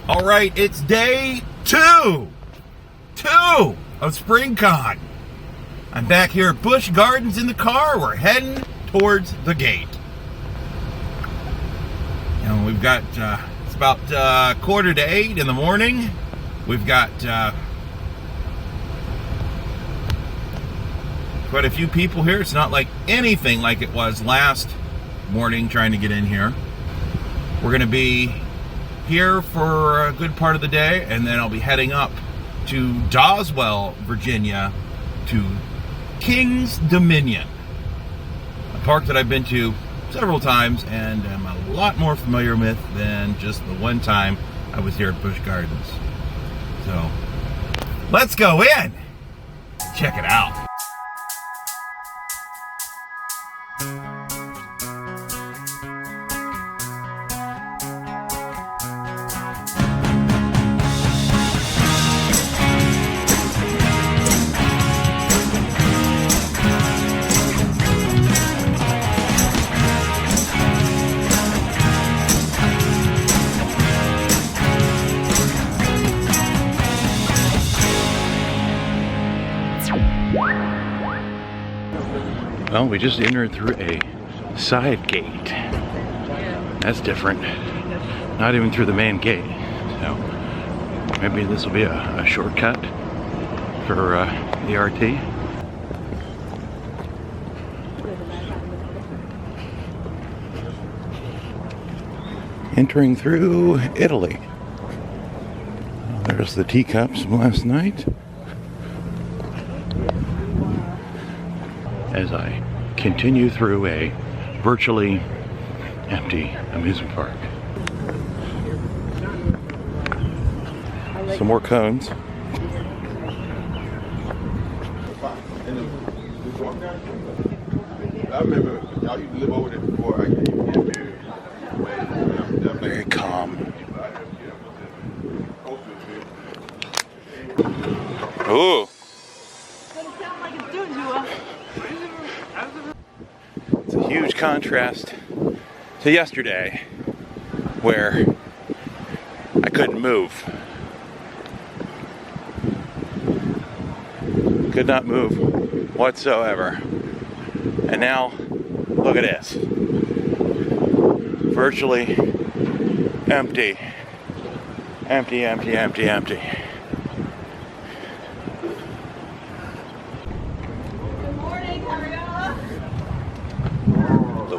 All right, it's day two of SpringCon. I'm back here at Busch Gardens in the car. We're heading towards the gate. And we've got, it's about 7:45 in the morning. We've got quite a few people here. It's not like anything like it was last morning trying to get in here. We're going to be here for a good part of the day, and then I'll be heading up to Doswell, Virginia, to King's Dominion, a park that I've been to several times and am a lot more familiar with than just the one time I was here at Busch Gardens. So let's go in, check it out. Well, we just entered through a side gate. That's different. Not even through the main gate. So maybe this will be a shortcut for the RT. Entering through Italy. There's the teacups from last night. As I continue through a virtually empty amusement park. Some more cones. I remember y'all used to live over there before I came here. Very calm. Ooh. It's a huge contrast to yesterday, where I couldn't move. Could not move whatsoever. And now, look at this. Virtually empty. Empty, empty, empty, empty.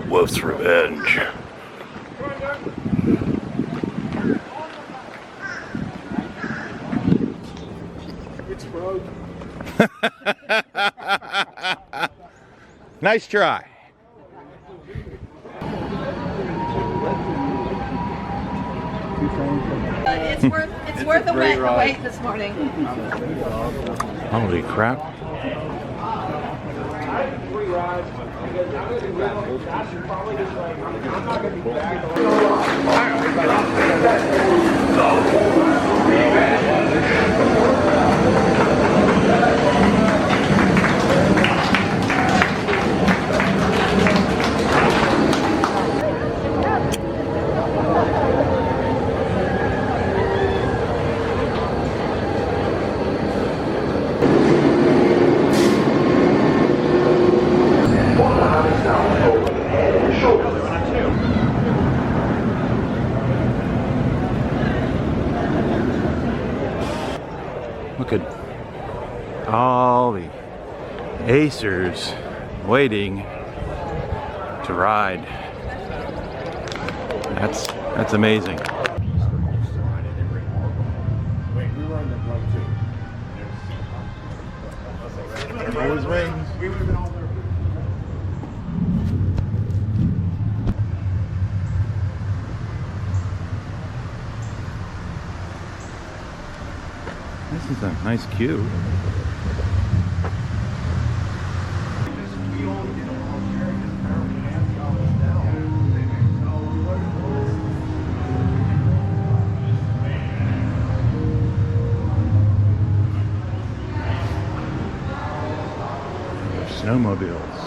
Wolf's Revenge. Nice try. It's worth the wait this morning. Holy crap. Look at all the acers waiting to ride. That's amazing. Always rains. This is a nice queue. Snowmobiles.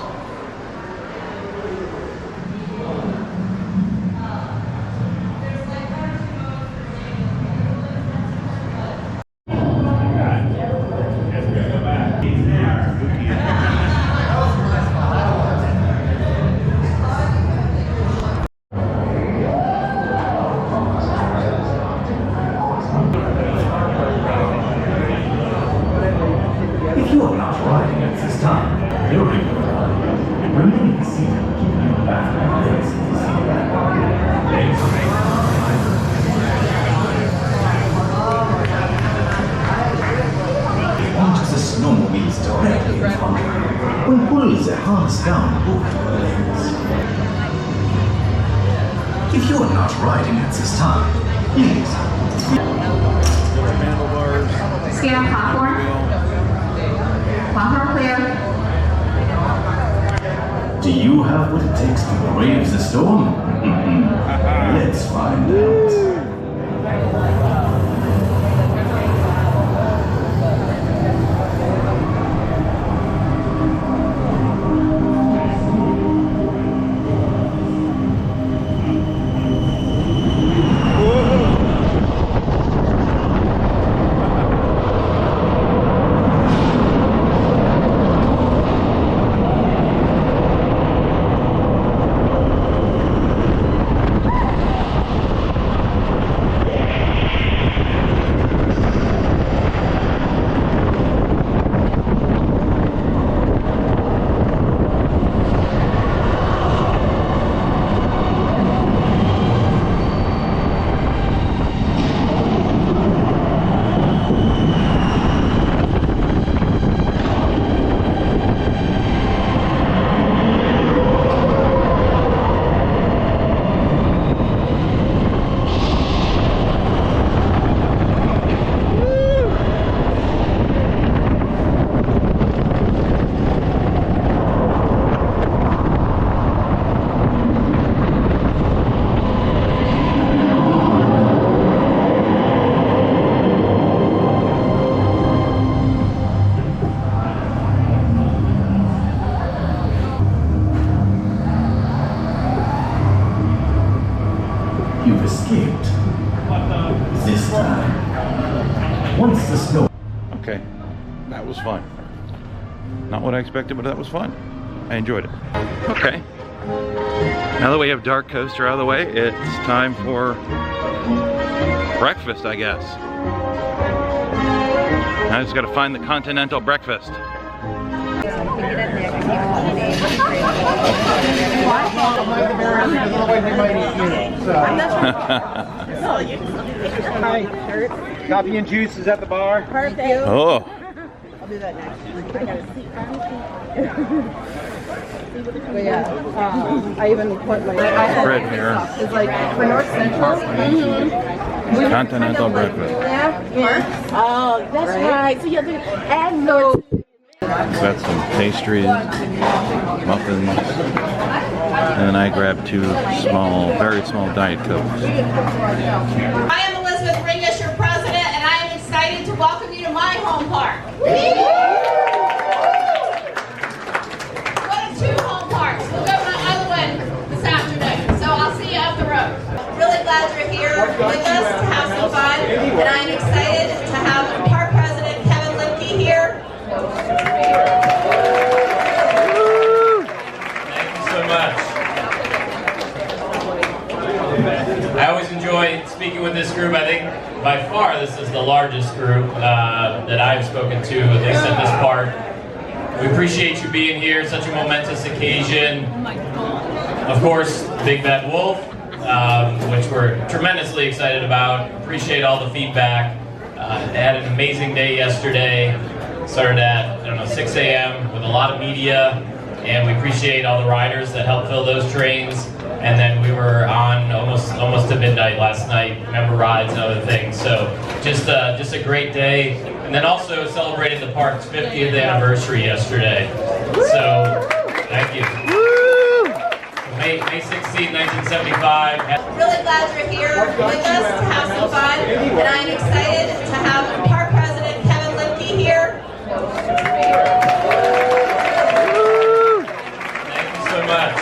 pass down both your legs. If you're not riding at this time, please. Handlebars. Stay on platform. Platform clear. Do you have what it takes to brave the storm? Let's find out. You've escaped. This time. Once the snow... Okay, that was fun. Not what I expected, but that was fun. I enjoyed it. Okay, now that we have DarKoaster out of the way, it's time for breakfast, I guess. I just gotta find the continental breakfast. Coffee and juice is at the bar. Perfect. Oh. I'll do that next. I got a seat. But yeah, I even put my Bread here. It's like for North Central. Continental breakfast. Yeah. Oh, that's right. So you have to add more. Got some pastries, muffins, and then I grabbed two very small Diet Cokes. I am Elizabeth Ringish, your president, and I am excited to welcome you to my home park. One of two home parks. We'll go to my other one this afternoon, so I'll see you up the road. Really glad you're here with us to have some fun, and I'm excited to have park president Kevin Lipke here. Thank you so much. I always enjoy speaking with this group. I think by far this is the largest group that I've spoken to, at least at this park. We appreciate you being here, such a momentous occasion. Of course, Big Bad Wolf, which we're tremendously excited about. Appreciate all the feedback. Had an amazing day yesterday. Started at 6 a.m. with a lot of media, and we appreciate all the riders that helped fill those trains. And then we were on almost to midnight last night, member rides and other things. So just a great day. And then also celebrated the park's 50th anniversary yesterday. So thank you. May 16, 1975. Really glad you're here with us to have some fun, and I'm excited to have park president Kevin Lipke here. Thank you so much.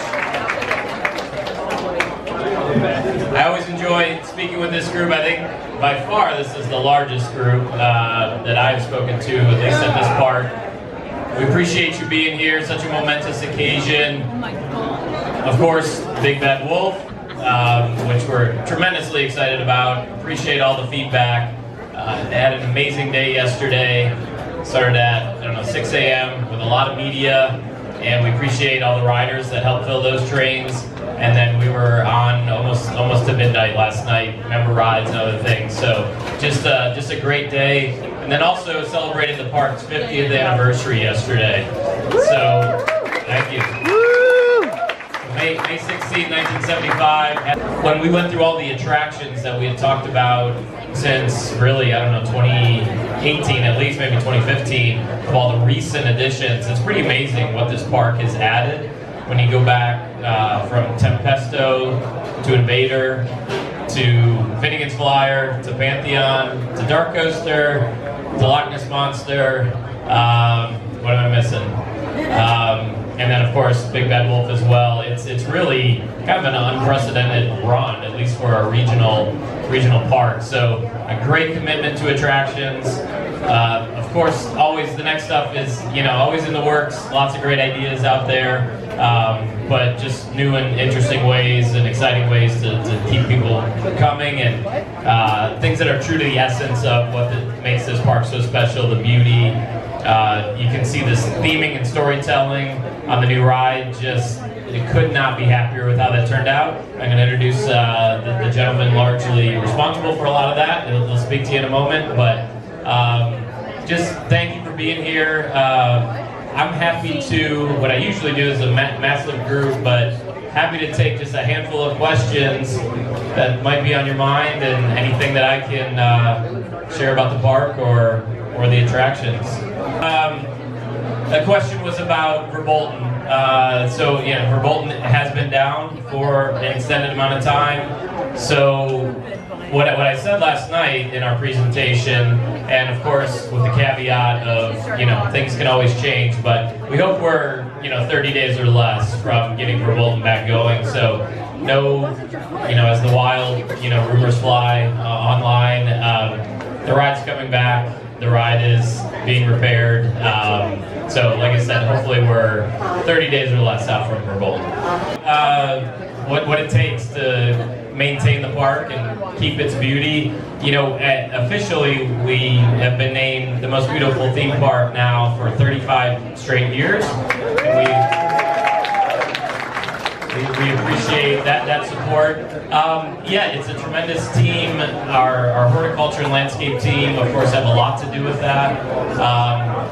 I always enjoy speaking with this group. I think by far this is the largest group that I've spoken to, at least at this park. We appreciate you being here, such a momentous occasion. Of course, Big Bad Wolf, which we're tremendously excited about. Appreciate all the feedback. Had an amazing day yesterday. Started at 6 a.m. with a lot of media, and we appreciate all the riders that helped fill those trains. And then we were on almost to midnight last night, member rides and other things. So just a great day. And then also celebrated the park's 50th anniversary yesterday. So Thank you. May 16, 1975. When we went through all the attractions that we had talked about since really, I don't know, 2018 at least, maybe 2015, of all the recent additions, it's pretty amazing what this park has added. When you go back from Tempesto to Invader to Finnegan's Flyer to Pantheon to DarKoaster to Loch Ness Monster. What am I missing? And then of course Big Bad Wolf as well. It's really kind of an unprecedented run, at least for our regional park. So a great commitment to attractions. Of course, always the next stuff is always in the works. Lots of great ideas out there, but just new and interesting ways and exciting ways to keep people coming, and things that are true to the essence of what makes this park so special, the beauty. You can see this theming and storytelling on the new ride. It could not be happier with how that turned out. I'm going to introduce the gentleman largely responsible for a lot of that. He'll speak to you in a moment, but just thank you for being here. I'm happy to, what I usually do is a massive group, but happy to take just a handful of questions that might be on your mind and anything that I can share about the park or the attractions. The question was about Verbolten. So yeah, Verbolten has been down for an extended amount of time. So what I said last night in our presentation, and of course with the caveat of things can always change, but we hope we're 30 days or less from getting Verbolten back going. So no, as the wild rumors fly online, the ride's coming back. The ride is being repaired. So like I said, hopefully we're 30 days or less out from Verbolten. What it takes to maintain the park and keep its beauty. Officially we have been named the most beautiful theme park now for 35 straight years. We appreciate that support. Yeah, it's a tremendous team. Our horticulture and landscape team, of course, have a lot to do with that.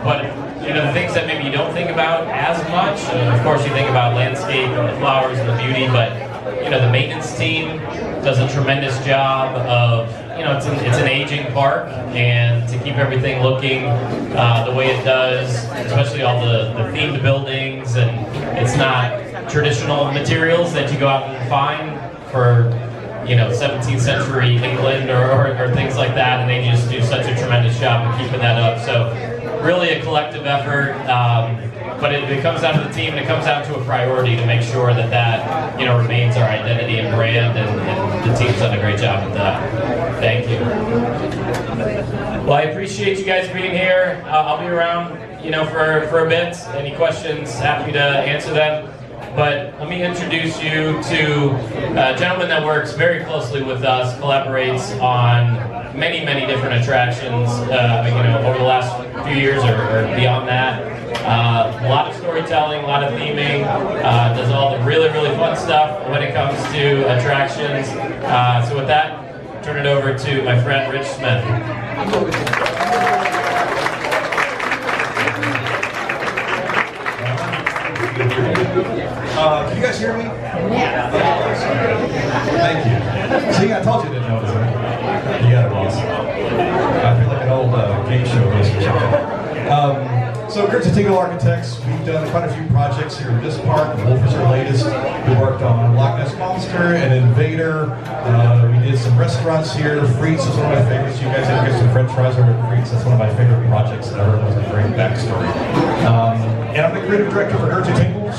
But the things that maybe you don't think about as much, of course you think about landscape and the flowers and the beauty, but the maintenance team does a tremendous job of, it's an aging park, and to keep everything looking the way it does, especially all the themed buildings, and it's not traditional materials that you go out and find for 17th century England or things like that, and they just do such a tremendous job of keeping that up. So really a collective effort, but it comes down to the team, and it comes down to a priority to make sure that remains our identity and brand, and the team's done a great job with that. Thank you. Well, I appreciate you guys being here. I'll be around for a bit. Any questions, happy to answer them. But let me introduce you to a gentleman that works very closely with us, collaborates on many, many different attractions, over the last few years or beyond that. A lot of storytelling, a lot of theming, does all the really, really fun stuff when it comes to attractions. So with that, turn it over to my friend Rich Smith. Can you guys hear me? Yeah. Thank you. See, I told you didn't notice it. You got it, boss. I feel like an old game show host or something. So, Gritz Architects, we've done quite a few projects here in this park. The Wolf is our latest. We worked on Loch Ness Monster and Invader. We did some restaurants here. Frites is one of my favorites. You guys ever get some French fries over at Frites? That's one of my favorite projects ever. It was a great backstory. And I'm the creative director for Gritz,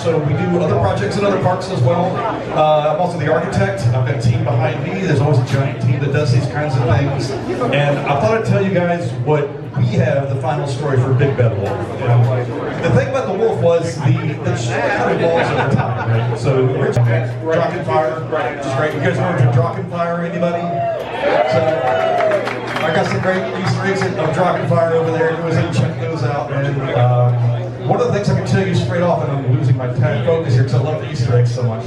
so we do other projects in other parks as well. I'm also the architect. I've got a team behind me. There's always a giant team that does these kinds of things. And I thought I'd tell you guys what we have, the final story for Big Bad Wolf. The thing about the wolf was the story kind of evolves over time, right? So, Drachenfire, which is great. You guys remember Drachenfire, anybody? So, I got some great Easter eggs of Drachenfire over there. Go and check those out. And one of the things I can tell you straight off, and I'm losing my focus here because I love the Easter eggs so much,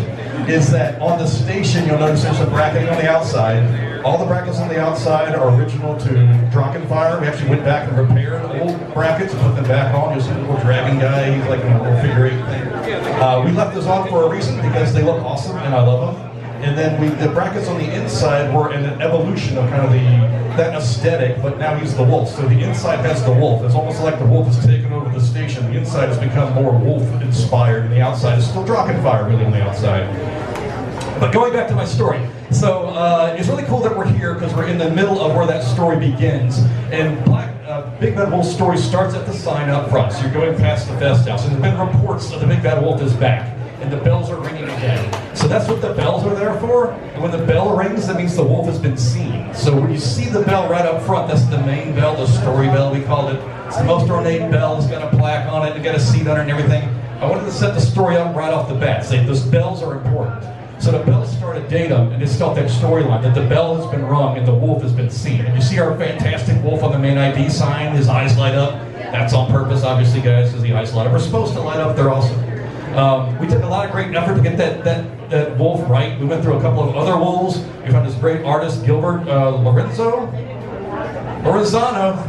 is that on the station you'll notice there's a bracketing on the outside. All the brackets on the outside are original to Drachenfire. We actually went back and repaired old brackets and put them back on. You'll see the little dragon guy, he's like in a little figure 8 thing. We left those on for a reason because they look awesome and I love them. And then the brackets on the inside were an evolution of kind of that aesthetic, but now he's the wolf. So the inside has the wolf. It's almost like the wolf has taken over the station. The inside has become more wolf-inspired, and the outside is still Drachenfire really on the outside. But going back to my story, so it's really cool that we're here because we're in the middle of where that story begins. And Big Bad Wolf's story starts at the sign up front. So you're going past the Fest House, and there have been reports that the Big Bad Wolf is back. And the bells are ringing again. So that's what the bells are there for. And when the bell rings, that means the wolf has been seen. So when you see the bell right up front, that's the main bell, the story bell we called it. It's the most ornate bell. It's got a plaque on it. It's got a seat on it and everything. I wanted to set the story up right off the bat. Say those bells are important. So the bells start a datum, and it's got that storyline that the bell has been rung and the wolf has been seen. And you see our fantastic wolf on the main ID sign. His eyes light up. That's on purpose, obviously, guys, because the eyes light up. We're supposed to light up. They're awesome. We took a lot of great effort to get that wolf right. We went through a couple of other wolves. We found this great artist, Gilbert Lorenzano,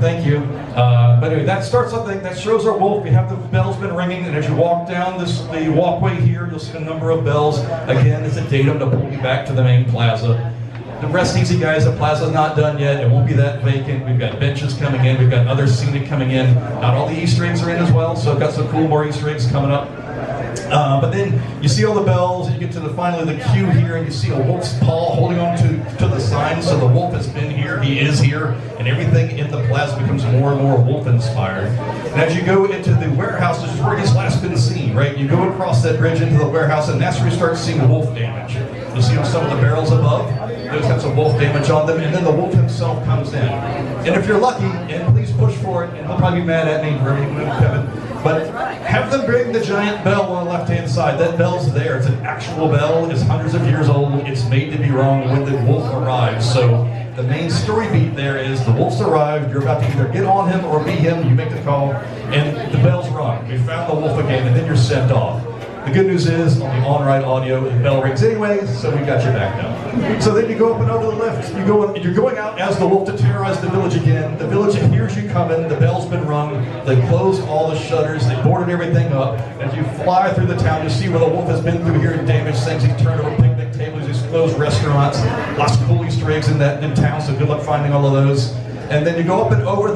thank you. But anyway, that starts something that shows our wolf. We have the bells been ringing, and as you walk down the walkway here, you'll see a number of bells. Again, it's a datum to pull you back to the main plaza. The rest easy, guys. The plaza's not done yet. It won't be that vacant. We've got benches coming in. We've got other scenic coming in. Not all the Easter eggs are in as well, so I've got some cool more Easter eggs coming up. But then you see all the bells, and you get to finally the queue here, and you see a wolf's paw holding on to the sign. So the wolf has been here, he is here, and everything in the plaza becomes more and more wolf-inspired. And as you go into the warehouse, this is where he's last been seen, right? You go across that bridge into the warehouse, and that's where you start seeing wolf damage. You'll see on some of the barrels above, those have some wolf damage on them, and then the wolf himself comes in. And if you're lucky, and please push for it, and he'll probably be mad at me for Kevin, but have them bring the giant bell on the left-hand side. That bell's there. It's an actual bell. It's hundreds of years old. It's made to be rung when the wolf arrives. So the main story beat there is the wolf's arrived. You're about to either get on him or be him. You make the call, and the bell's rung. We found the wolf again, and then you're sent off. The good news is, on the on-ride audio, the bell rings anyway, so we got you back now. So then you go up and over the lift. You're going out as the wolf to terrorize the village again. The village hears you coming. The bell's been rung. They closed all the shutters. They boarded everything up. As you fly through the town, you see where the wolf has been through here and damaged things. He's turned over picnic tables. He's closed restaurants. Lots of cool Easter eggs in town, so good luck finding all of those. And then you go up and over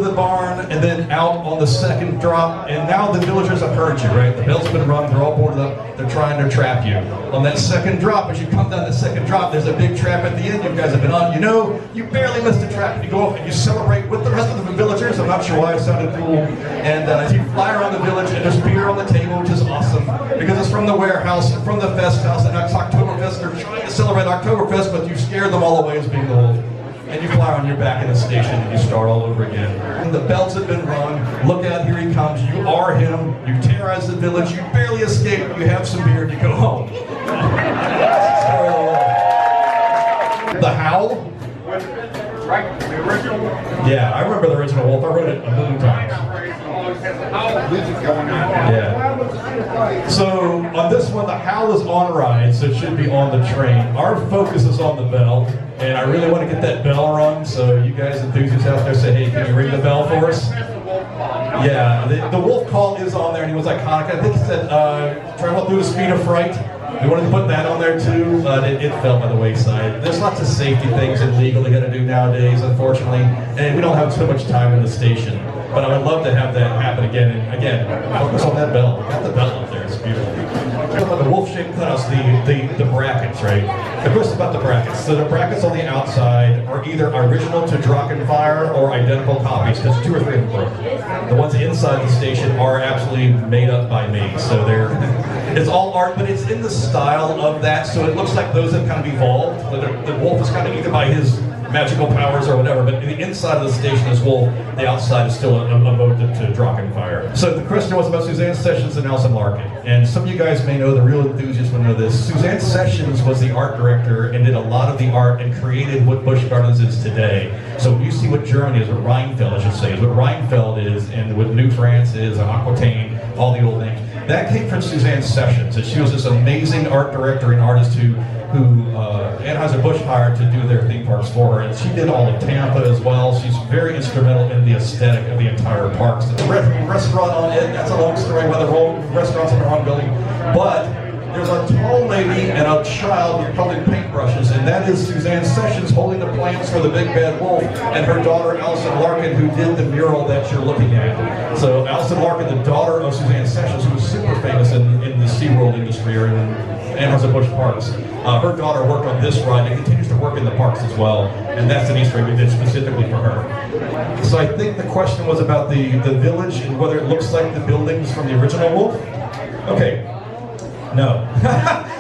the barn, and then out on the second drop, and now the villagers have heard you, right? The bell's been rung, they're all boarded up, they're trying to trap you. On that second drop, as you come down the second drop, there's a big trap at the end you guys have been on. You know, you barely missed a trap. You go up and you celebrate with the rest of the villagers. I'm not sure why it sounded cool. And as you fly around the village, and there's beer on the table, which is awesome, because it's from the warehouse, and from the Fest House, and it's Oktoberfest. They're trying to celebrate Oktoberfest, but you scared them all away as being the wolf. And you fly on your back in the station and you start all over again. And the bells have been rung. Look out, here he comes. You are him. You terrorize the village. You barely escape. You have some beer and you go home. The Howl? Right, the original. Yeah, I remember the original wolf. I wrote it a million times. Yeah. So on this one, the Howl is on ride, so it should be on the train. Our focus is on the bell. And I really want to get that bell rung, so you guys enthusiasts out there say, hey, can you ring the bell for us? Yeah, the wolf call is on there, and he was iconic. I think he said, travel through the speed of fright. We wanted to put that on there too, but it fell by the wayside. There's lots of safety things and legal they got to do nowadays, unfortunately, and we don't have so much time in the station. But I would love to have that happen again, and again, focus on that bell. We got the bell up there, it's beautiful. The wolf-shaped cutouts, the brackets, right? Of course, about the brackets. So the brackets on the outside are either original to Drachenfire or identical copies, because 2 or 3 of them broke. The ones inside the station are absolutely made up by me, so they're it's all art, but it's in the style of that, so it looks like those have kind of evolved. The wolf is kind of either by his magical powers or whatever, but the inside of the station is wolf, the outside is still a mode to Drachenfire. So the question was about Suzanne Sessions and Nelson Larkin, and some of you guys may know, the real enthusiasts will know this. Suzanne Sessions was the art director and did a lot of the art and created what Busch Gardens is today. So when you see what Germany is, what Rheinfeld, I should say, is what Rheinfeld is, and what New France is, and Aquitaine, all the old names, that came from Suzanne Sessions. And she was this amazing art director and artist who who Anheuser-Busch hired to do their theme parks for her, and she did all of Tampa as well. She's very instrumental in the aesthetic of the entire parks. The restaurant on it, that's a long story why the wrong restaurant's in the wrong building, but there's a tall lady and a child with probably paintbrushes, and that is Suzanne Sessions holding the plans for the Big Bad Wolf, and her daughter Allison Larkin, who did the mural that you're looking at. So Allison Larkin, the daughter of Suzanne Sessions, who was super famous in the SeaWorld industry or in Anheuser-Busch parks. Her daughter worked on this ride and continues to work in the parks as well, and that's an Easter egg we did specifically for her. So I think the question was about the village and whether it looks like the buildings from the original Wolf. Okay. No.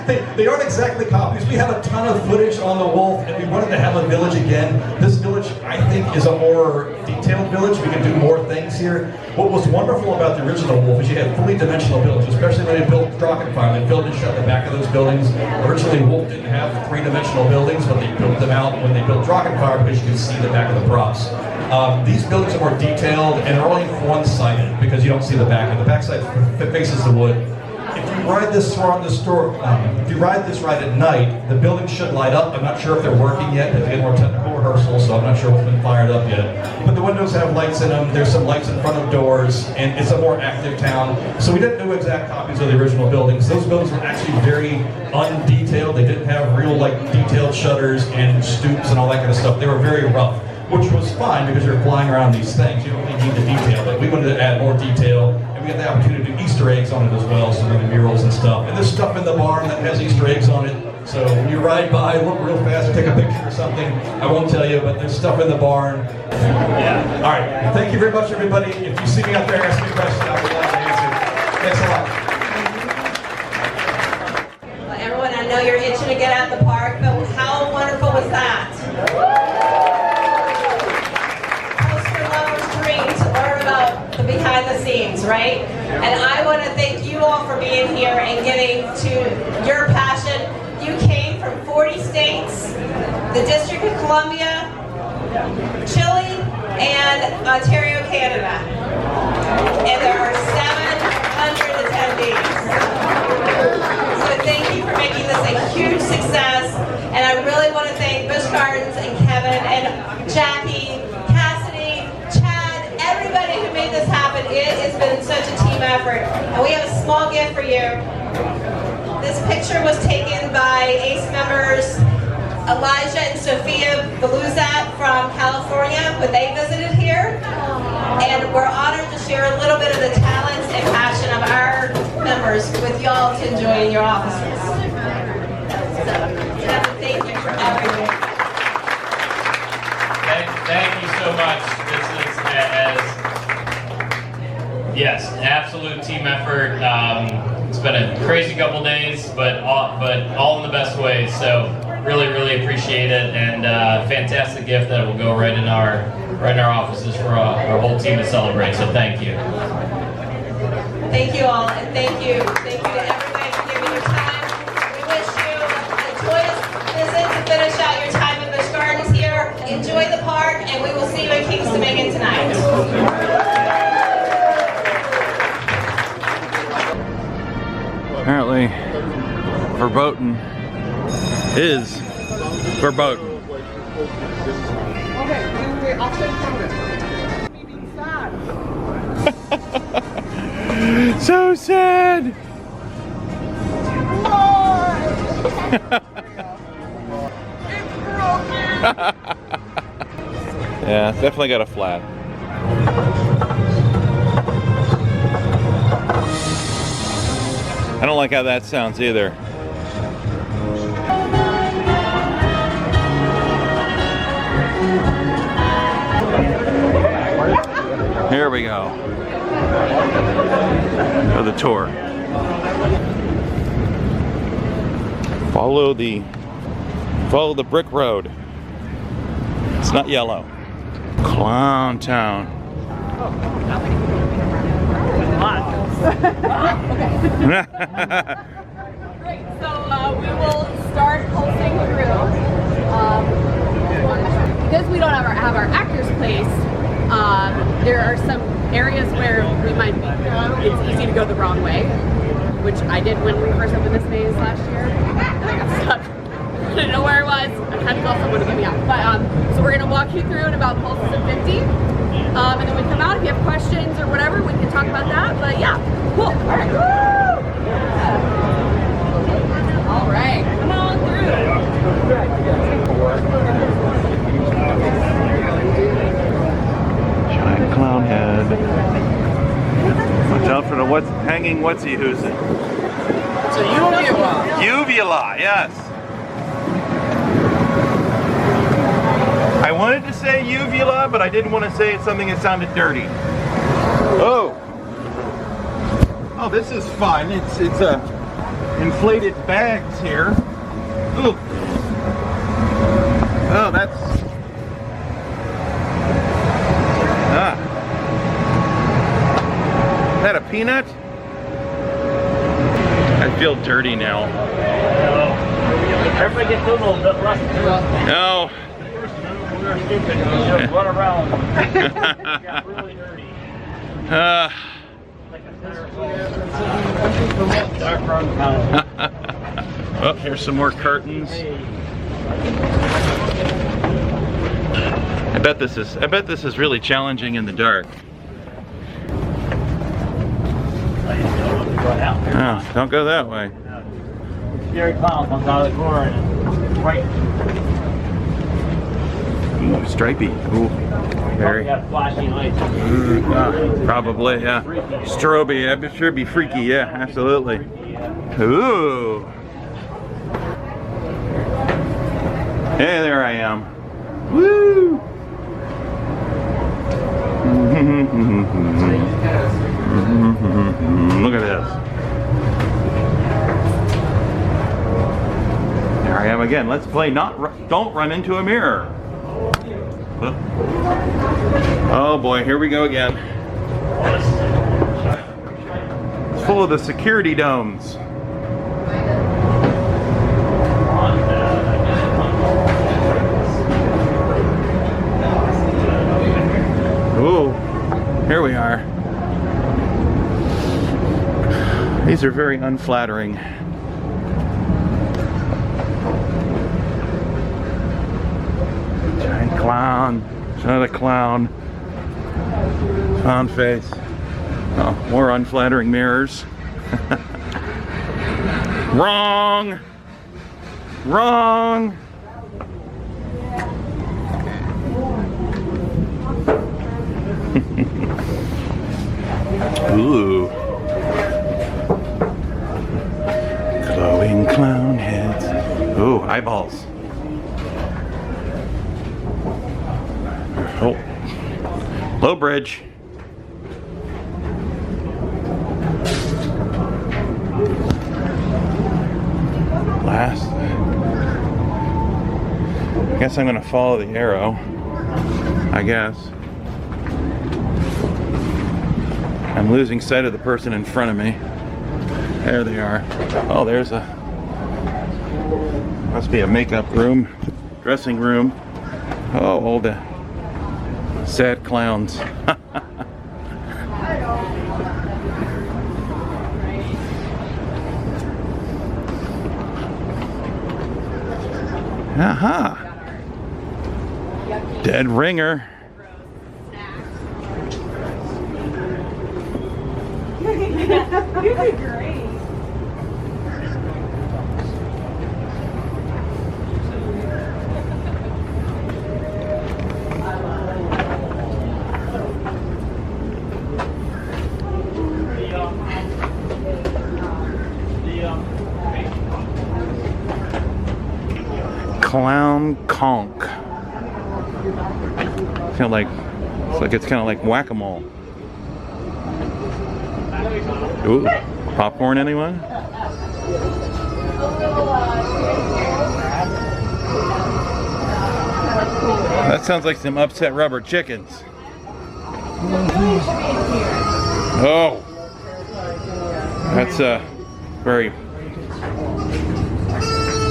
they aren't exactly copies. We have a ton of footage on the Wolf, and we wanted to have a village again. This village, I think, is a more detailed village. We can do more things here. What was wonderful about the original Wolf is you had fully dimensional buildings, especially when they built Drachenfire. They built and shut the back of those buildings. Originally, Wolf didn't have three-dimensional buildings, but they built them out when they built Drachenfire because you could see the back of the props. These buildings are more detailed, and they're only one-sided because you don't see the back. And the backside faces the wood. If you ride this ride at night, the building should light up. I'm not sure if they're working yet. They did more technical rehearsals, so I'm not sure what's been fired up yet. But the windows have lights in them. There's some lights in front of doors, and it's a more active town. So we didn't do exact copies of the original buildings. Those buildings were actually very undetailed. They didn't have real detailed shutters and stoops and all that kind of stuff. They were very rough, which was fine because you're flying around these things. You don't really need the detail, but we wanted to add more detail, and we had the opportunity to do Easter eggs on it as well, so the murals and stuff. And there's stuff in the barn that has Easter eggs on it. So when you ride by, look real fast, take a picture or something. I won't tell you, but there's stuff in the barn. Yeah. All right. Thank you very much, everybody. If you see me out there, ask me a question. I'll be glad to answer. Thanks a lot. Well, everyone, I know you're itching to get out the park, but how wonderful was that? To learn about the behind the scenes, right? And I want to thank you all for being here and getting to your passion. You came from 40 states, the District of Columbia, Chile, and Ontario, Canada. And there are 700 attendees. So thank you for making this a huge success. And I really want to thank Busch Gardens and Kevin and Jackie, everybody who made this happen. It has been such a team effort. And we have a small gift for you. This picture was taken by ACE members Elijah and Sophia Beluzat from California when they visited here. And we're honored to share a little bit of the talents and passion of our members with y'all to enjoy in your offices. So, thank you for everything. Thank you so much. Yes, absolute team effort. It's been a crazy couple days, but all in the best ways. So really, really appreciate it, and fantastic gift that will go right in our offices for our whole team to celebrate. So thank you. Thank you all, and thank you to everybody for giving your time. We wish you a joyous visit to finish out your time in Busch Gardens here. Enjoy the park, and we will see you in Kings Dominion tonight. Apparently, Verboten is Verboten. Okay, I'll take it. So sad. Yeah, definitely got a flat. I don't like how that sounds either. Here we go. For the tour. Follow the brick road. It's not yellow. Clown Town. Great, so we will start pulsing through. Because we don't have our actors placed, there are some areas where it's easy to go the wrong way, which I did when we first opened this maze last year, and I got stuck. didn't know where I was. I had to call someone to get me out. But so we're gonna walk you through in about pulses of 50. And then we come out. If you have questions or whatever, we can talk about that. But yeah, cool. All right. Woo! Yeah. All right. Come on through. Giant clown head. Watch out for the what's hanging what's-he who's it. It's a uvula. Uvula, yes. I wanted to say uvula, but I didn't want to say something that sounded dirty. Oh. Oh, this is fun. It's inflated bags here. Ooh. Oh, that's Is that a peanut? I feel dirty now. Everybody gets a little bit less. No. We're stupid. Just run around. Got really dirty. Oh, here's some more curtains. I bet this is really challenging in the dark. Oh, don't go that way. Scary clown comes out of the corner and right. Ooh, stripey. Ooh, very. Got flashing lights. Probably, yeah. Stroby, I'm sure it'd be freaky, yeah, absolutely. Ooh. Hey, there I am. Woo! Look at this. There I am again. Let's play don't run into a mirror. Oh boy, here we go again. It's full of the security domes. Ooh, here we are. These are very unflattering. Giant clown. It's another clown. Clown face. Oh, more unflattering mirrors. Wrong! Wrong! Ooh. Glowing clown heads. Ooh, eyeballs. Oh. Low bridge. Last. I guess I'm gonna follow the arrow. I guess. I'm losing sight of the person in front of me. There they are. Oh, there's a... Must be a makeup room. Dressing room. Oh, all the sad clowns. Aha! Dead ringer. You did great. Clown conch. It's kind of like whack-a-mole. Ooh, popcorn, anyone? That sounds like some upset rubber chickens. Oh, that's very.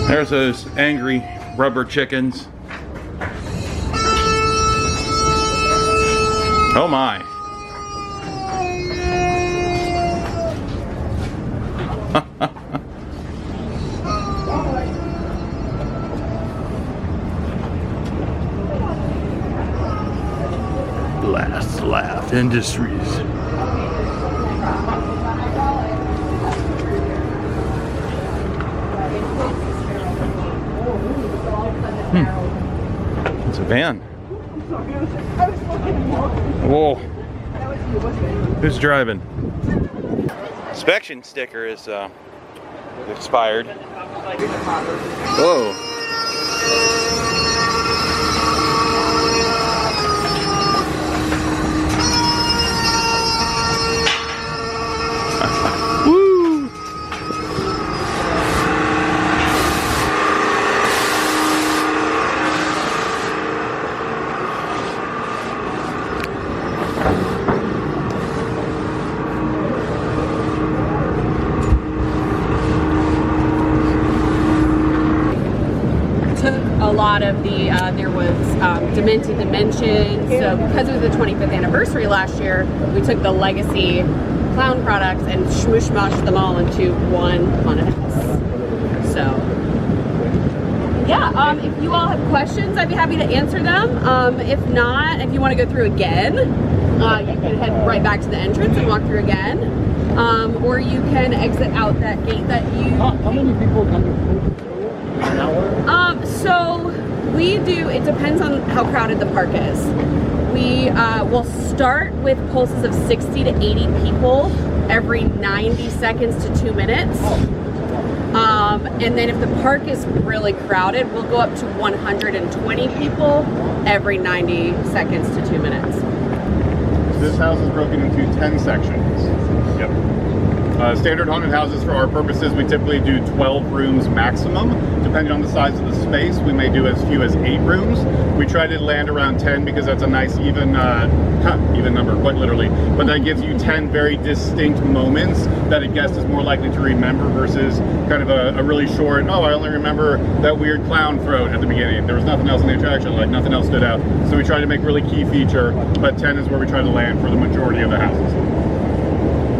There's those angry rubber chickens. Oh my. Last Laugh Industries. It's a van. Whoa. Who's driving? Inspection sticker is expired. Whoa. Woo! A lot of the, there was Demented Dimensions. So because it was the 25th anniversary last year, we took the legacy clown products and smush-mashed them all into one haunted house. So, yeah, if you all have questions, I'd be happy to answer them. If not, if you want to go through again, you can head right back to the entrance and walk through again. Or you can exit out that gate that you... How many people come to an hour? So we do, it depends on how crowded the park is. We will start with pulses of 60 to 80 people every 90 seconds to 2 minutes. And then if the park is really crowded, we'll go up to 120 people every 90 seconds to 2 minutes. This house is broken into 10 sections. Yep. Standard haunted houses for our purposes, we typically do 12 rooms maximum. Depending on the size of the space, we may do as few as 8 rooms. We try to land around 10 because that's a nice even number, quite literally. But that gives you 10 very distinct moments that a guest is more likely to remember versus kind of a really short, oh, I only remember that weird clown throat at the beginning. There was nothing else in the attraction, like nothing else stood out. So we try to make really key feature, but 10 is where we try to land for the majority of the houses.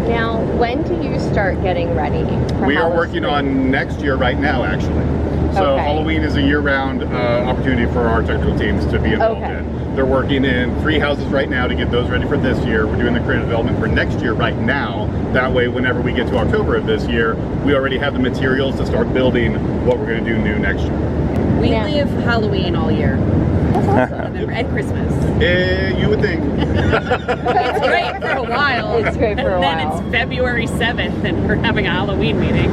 Now, when do you start getting ready for We are working on next year right now, actually. So Okay. Halloween is a year-round opportunity for our technical teams to be involved in. They're working in 3 houses right now to get those ready for this year. We're doing the creative development for next year right now. That way, whenever we get to October of this year, we already have the materials to start building what we're going to do new next year. We live Halloween all year. And Christmas. You would think. It's great for a while. It's great for a while. And then it's February 7th and we're having a Halloween meeting.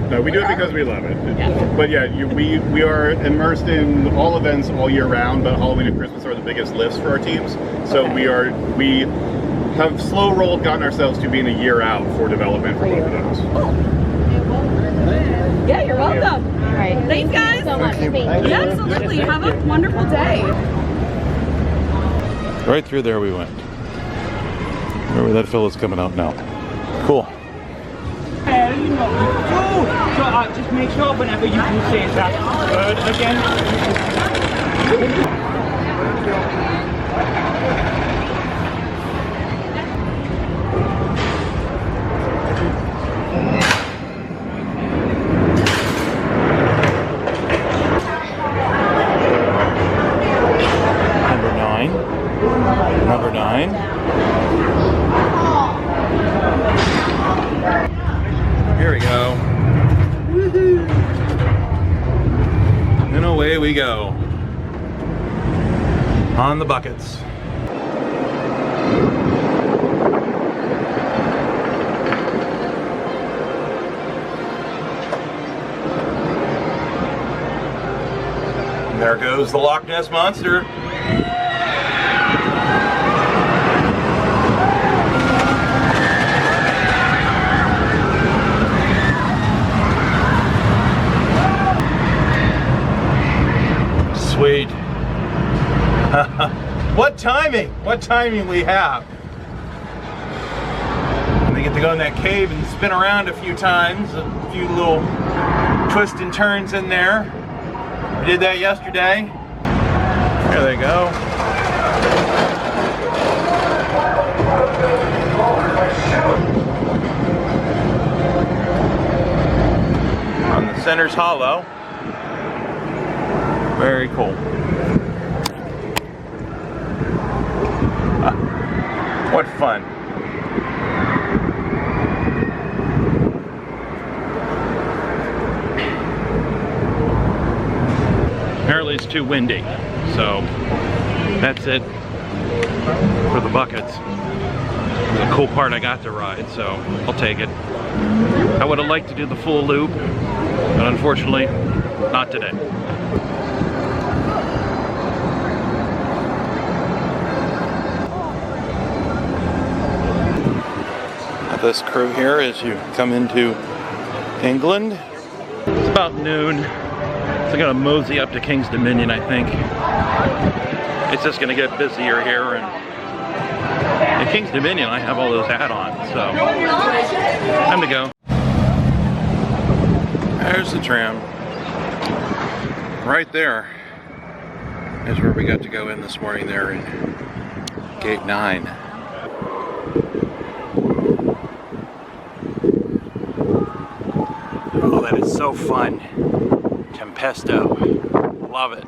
No, we do it because we love it. Yeah. But yeah, we are immersed in all events all year round, but Halloween and Christmas are the biggest lifts for our teams. So we have slow rolled gotten ourselves to being a year out for development for both of those. Yeah, you're welcome. All right. Thanks, guys. So much. Thank you. Yeah, absolutely. Have a wonderful day. Right through there we went. Where that fellow's coming out now. Cool. You know you do. So just make sure whenever you do say that word again. Number 9. Here we go. Woohoo! And away we go. On the buckets. There goes the Loch Ness Monster. Sweet. What timing! What timing we have. And they get to go in that cave and spin around a few times, a few little twists and turns in there. We did that yesterday. There they go. On the center's hollow. Very cool. too windy. So that's it for the buckets. It was a cool part I got to ride, so I'll take it. I would have liked to do the full loop, but unfortunately, not today. This crew here as you come into England. It's about noon. So I'm gonna mosey up to King's Dominion, I think. It's just gonna get busier here, and in King's Dominion I have all those add-ons, so time to go. There's the tram. Right there is where we got to go in this morning there in Gate 9. Oh, that is so fun. Tempesto. Love it.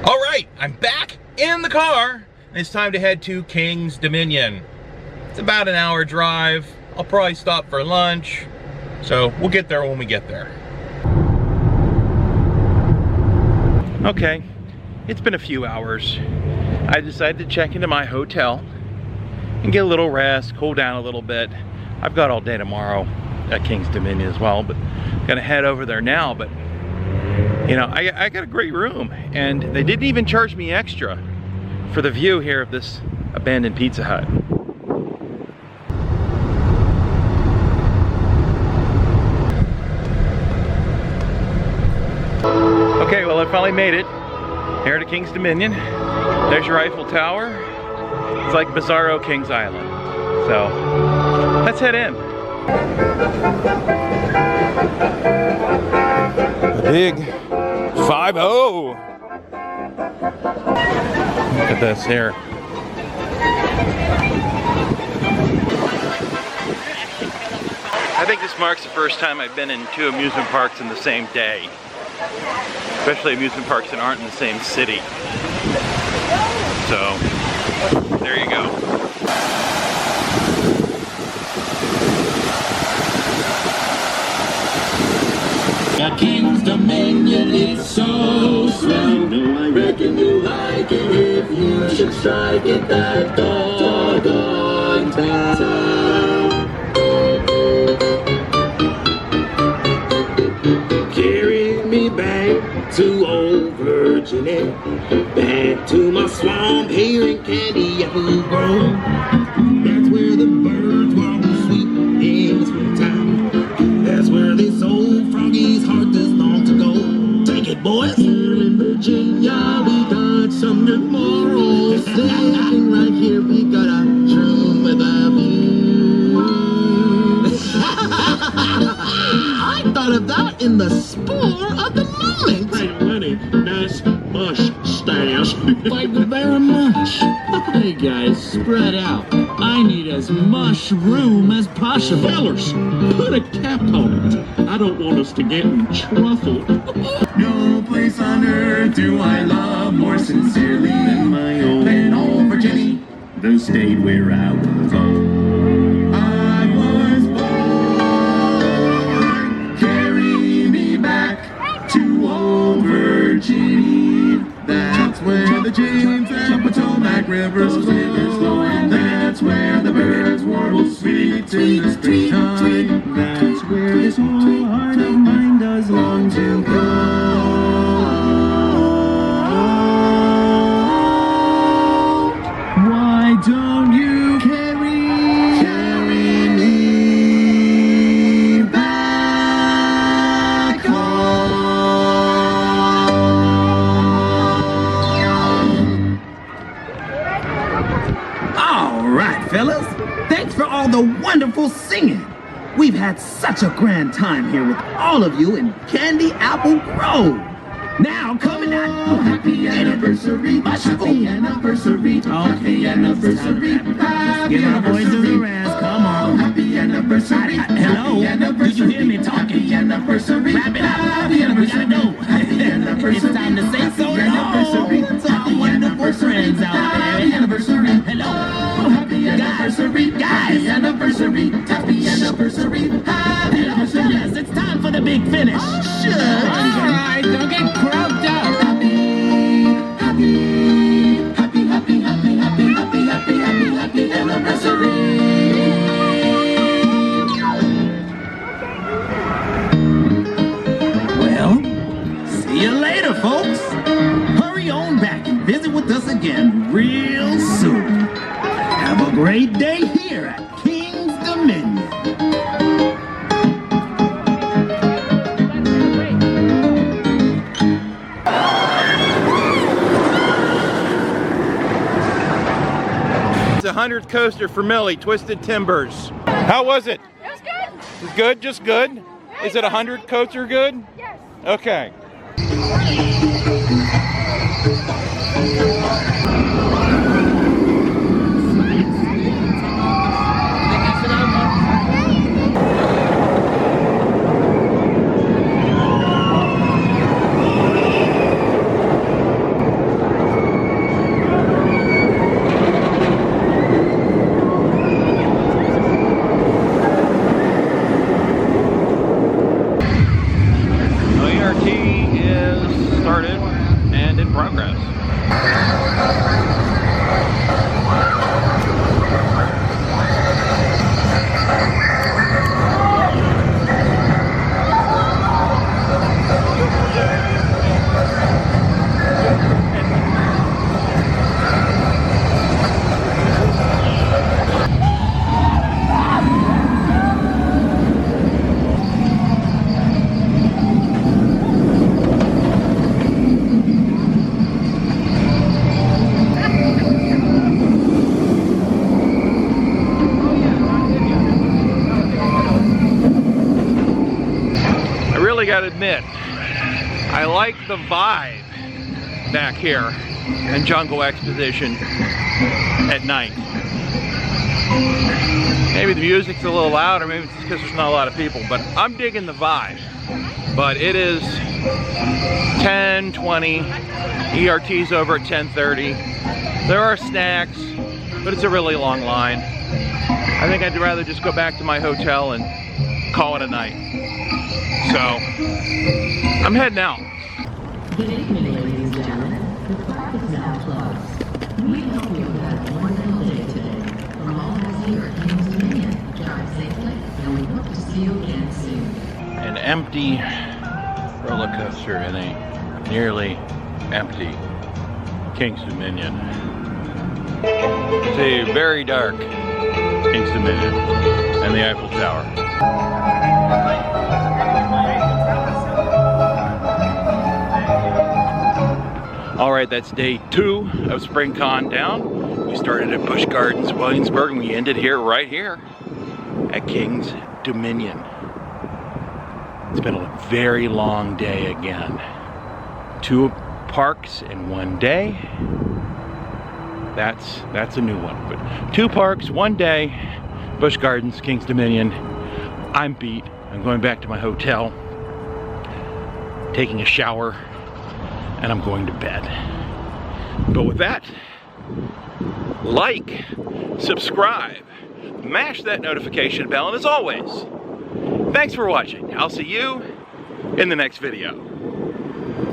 All right, I'm back in the car. It's time to head to King's Dominion. It's about an hour drive. I'll probably stop for lunch. So we'll get there when we get there. Okay, it's been a few hours. I decided to check into my hotel and get a little rest, cool down a little bit. I've got all day tomorrow at King's Dominion as well, but I'm gonna head over there now. But you know, I got a great room, and they didn't even charge me extra for the view here of this abandoned Pizza Hut. Okay, well, I finally made it here to King's Dominion. There's your Eiffel Tower. It's like Bizarro King's Island. So let's head in. A big 5-0. Look at this here. I think this marks the first time I've been in two amusement parks in the same day. Especially amusement parks that aren't in the same city. So, there you go. At King's Dominion, it's so swell. No, I reckon you'll like it if you should strike it that doggone time. Carry me back to old Virginia, back to my swamp here in Candy Apple Grove. That's where the birds walk sweet in the springtime. That's where this old froggy's heart does long to go. Take it, boys. Here in Virginia, we got some good morals. Sitting right here, we got a room with a view. I thought of that in the spur of the moment. Hey, Lenny, nice mush stash. Thank you very much. Hey, guys, spread out. I need as much room as possible. Fellers, put a cap on it. I don't want us to get in trouble. No place on earth do I love more sincerely than my old Virginia, the state where I was born. I was born. Carry me back to old Virginia. That's where the James and Potomac rivers flow, and that's where the birds warble sweet in the springtime. That's where this whole heart of mine does long to go. Why don't you carry me back home? All right, fellas. Thanks for all the wonderful singing. We've had such a grand time here with all of you in Candy Apple Grove. Now coming out, oh, happy anniversary, happy anniversary, happy anniversary. Give our voices a rest, come on. Happy anniversary. Hello, did you hear me talking? Happy anniversary. Wrap it up, we gotta go. It's time to say so long to our wonderful friends out there. Happy anniversary. Hello, happy anniversary, guys. Happy anniversary, happy anniversary, happy anniversary. Yes, it's time for the big finish. Oh, sure. All right. visit with us again real soon. Have a great day here at King's Dominion. It's the 100th coaster for Millie, Twisted Timbers. How was it? It was good. It was good, just good? Is it 100 coaster good? Yes. Okay. Gotta admit, I like the vibe back here in Jungle Exposition at night. Maybe the music's a little loud, or maybe it's because there's not a lot of people, but I'm digging the vibe. But it is 10:20, ERT's over at 10:30. There are snacks, but it's a really long line. I think I'd rather just go back to my hotel and call it a night. So, I'm heading out. Good evening, ladies and gentlemen. The park is now closed. We hope you have had a wonderful day today. From all of us here at King's Dominion, drive safely, and we hope to see you again soon. An empty roller coaster in a nearly empty King's Dominion. It's a very dark King's Dominion and the Eiffel Tower. All right, that's day 2 of Spring Con down. We started at Busch Gardens, Williamsburg, and we ended here, right here, at King's Dominion. It's been a very long day again. 2 parks in one day. That's a new one. But 2 parks, 1 day, Busch Gardens, King's Dominion. I'm beat. I'm going back to my hotel, taking a shower, and I'm going to bed. But with that, like, subscribe, mash that notification bell, and as always, thanks for watching. I'll see you in the next video.